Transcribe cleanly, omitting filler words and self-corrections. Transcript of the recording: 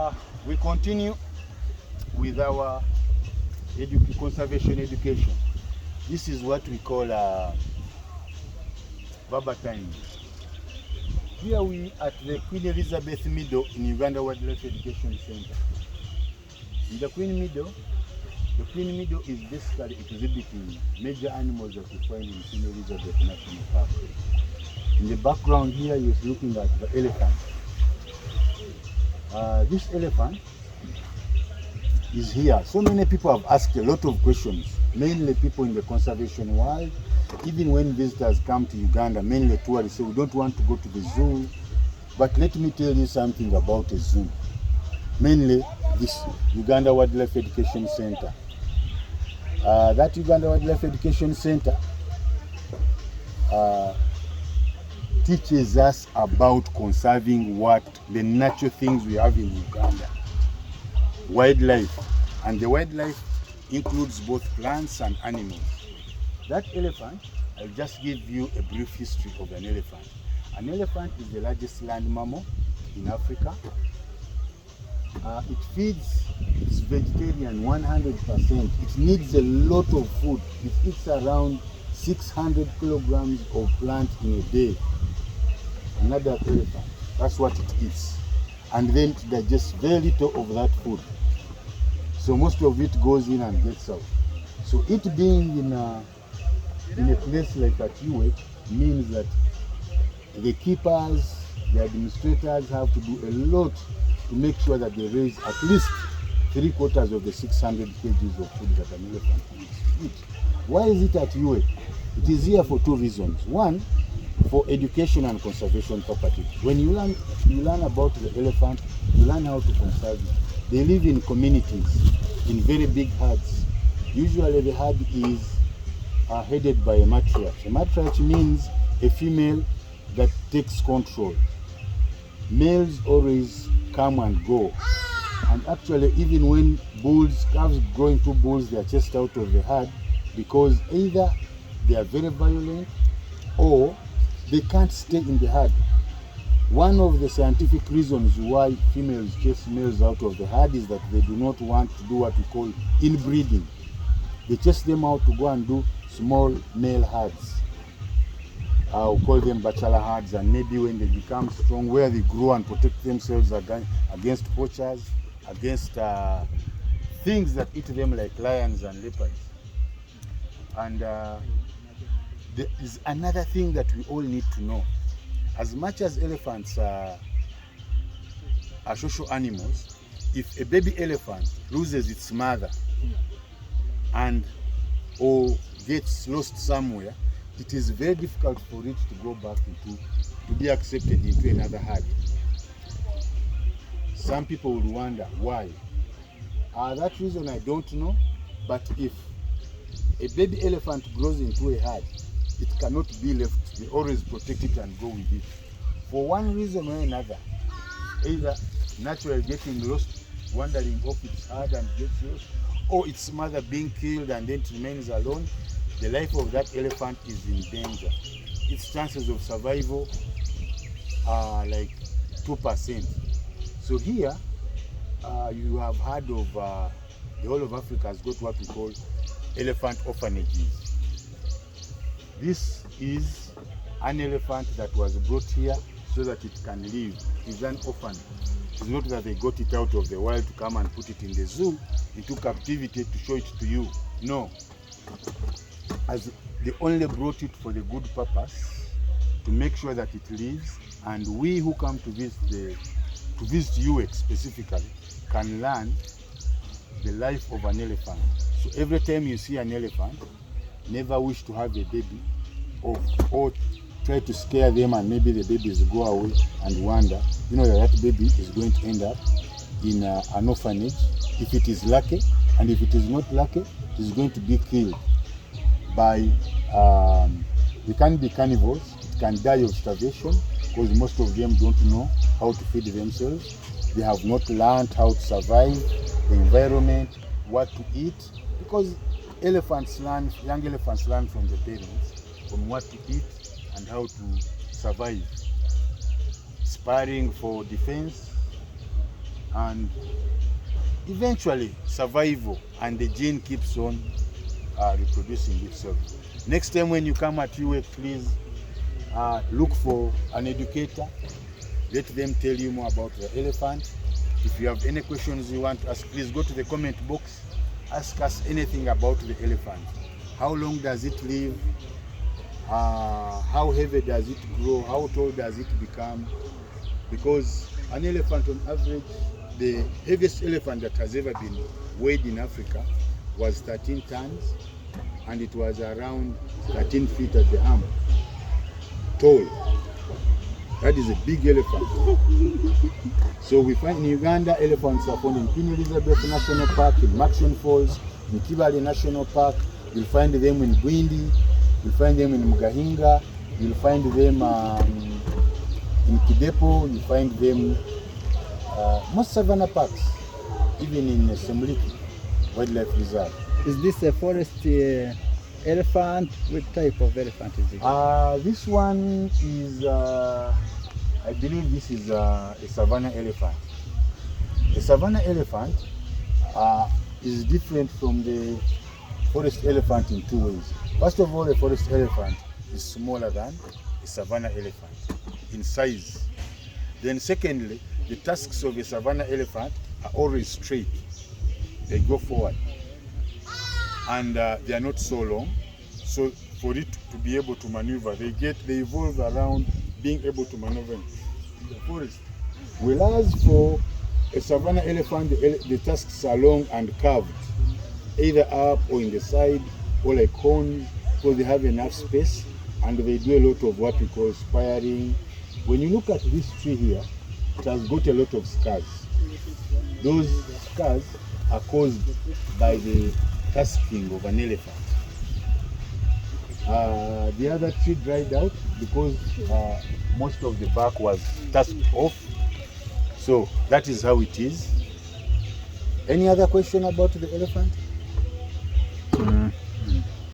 We continue with our conservation education. This is what we call Baba time. Here we at the Queen Elizabeth Meadow in Uganda Wildlife Education Center. In the Queen Meadow is basically exhibiting major animals that we find in Queen Elizabeth National Park. In the background here, you're looking at the elephant. This elephant is here. So many people have asked a lot of questions, mainly people in the conservation world. Even when visitors come to Uganda, mainly tourists say, we don't want to go to the zoo. But let me tell you something about a zoo. Mainly this Uganda Wildlife Education Center. That Uganda Wildlife Education Center teaches us about conserving what the natural things we have in Uganda. Wildlife. And the wildlife includes both plants and animals. That elephant, I'll just give you a brief history of an elephant. An elephant is the largest land mammal in Africa. It feeds, it's vegetarian 100%. It needs a lot of food. It eats around 600 kilograms of plant in a day. Another elephant, that's what it eats. And then it digests very little of that food. So most of it goes in and gets out. So it being in a place like at UA means that the keepers, the administrators have to do a lot to make sure that they raise at least 3/4 of the 600 kgs of food that an elephant needs to eat. Why is it at UA? It is here for two reasons. One, for education and conservation purposes. When you learn about the elephant, you learn how to conserve it. They live in communities, in very big herds. Usually the herd is headed by a matriarch. A matriarch means a female that takes control. Males always come and go. And actually, even when calves grow into bulls, they are chased out of the herd because either they are very violent or they can't stay in the herd. One of the scientific reasons why females chase males out of the herd is that they do not want to do what we call inbreeding. They chase them out to go and do small male herds. I'll call them bachelor herds, and maybe when they become strong, where they grow and protect themselves against poachers, against things that eat them like lions and leopards. And there is another thing that we all need to know. As much as elephants are social animals, if a baby elephant loses its mother or gets lost somewhere, it is very difficult for it to go back to be accepted into another herd. Some people will wonder why. That reason I don't know, but if a baby elephant grows into a herd, it cannot be left. They always protect it and go with it. For one reason or another, either naturally getting lost, wandering off its herd and gets lost, or its mother being killed and then it remains alone, the life of that elephant is in danger. Its chances of survival are like 2%. So here, you have heard of the whole of Africa has got what we call elephant orphanages. This is an elephant that was brought here so that it can live. It's an orphan. It's not that they got it out of the wild to come and put it in the zoo into captivity to show it to you. No. As they only brought it for the good purpose, to make sure that it lives, and we who come to visit UX specifically can learn the life of an elephant. So every time you see an elephant, never wish to have a baby or try to scare them and maybe the babies go away and wander. You know that baby is going to end up in an orphanage if it is lucky, and if it is not lucky, it is going to be killed by, they can be carnivores. It can die of starvation because most of them don't know how to feed themselves. They have not learned how to survive the environment, what to eat, because young elephants learn from the parents on what to eat and how to survive. Sparring for defense, and eventually survival and the gene keeps on reproducing itself. Next time when you come at UA, please look for an educator. Let them tell you more about the elephant. If you have any questions you want to ask, please go to the comment box. Ask us anything about the elephant. How long does it live? How heavy does it grow? How tall does it become? Because an elephant on average, the heaviest elephant that has ever been weighed in Africa was 13 tons, and it was around 13 feet at the arm. Tall. That is a big elephant. So we find in Uganda, elephants are found in Queen Elizabeth National Park, in Maxon Falls, in Kibale National Park. You'll find them in Bwindi, you'll find them in Mugahinga, you'll find them in Kidepo, you'll find them most savanna parks, even in Semliki Wildlife Reserve. Is this a forest elephant? What type of elephant is it? This one is, I believe this is a savanna elephant. The savanna elephant is different from the forest elephant in two ways. First of all, a forest elephant is smaller than a savanna elephant in size. Then secondly, the tusks of a savanna elephant are always straight. They go forward. And they are not so long. So for it to be able to maneuver, they evolve around being able to maneuver in the forest. Whereas for a savanna elephant, the tusks are long and curved, either up or in the side, or like cones, because they have enough space, and they do a lot of what we call spiring. When you look at this tree here, it has got a lot of scars. Those scars are caused by the tusking of an elephant. The other tree dried out because most of the bark was tusked off. So that is how it is. Any other question about the elephant?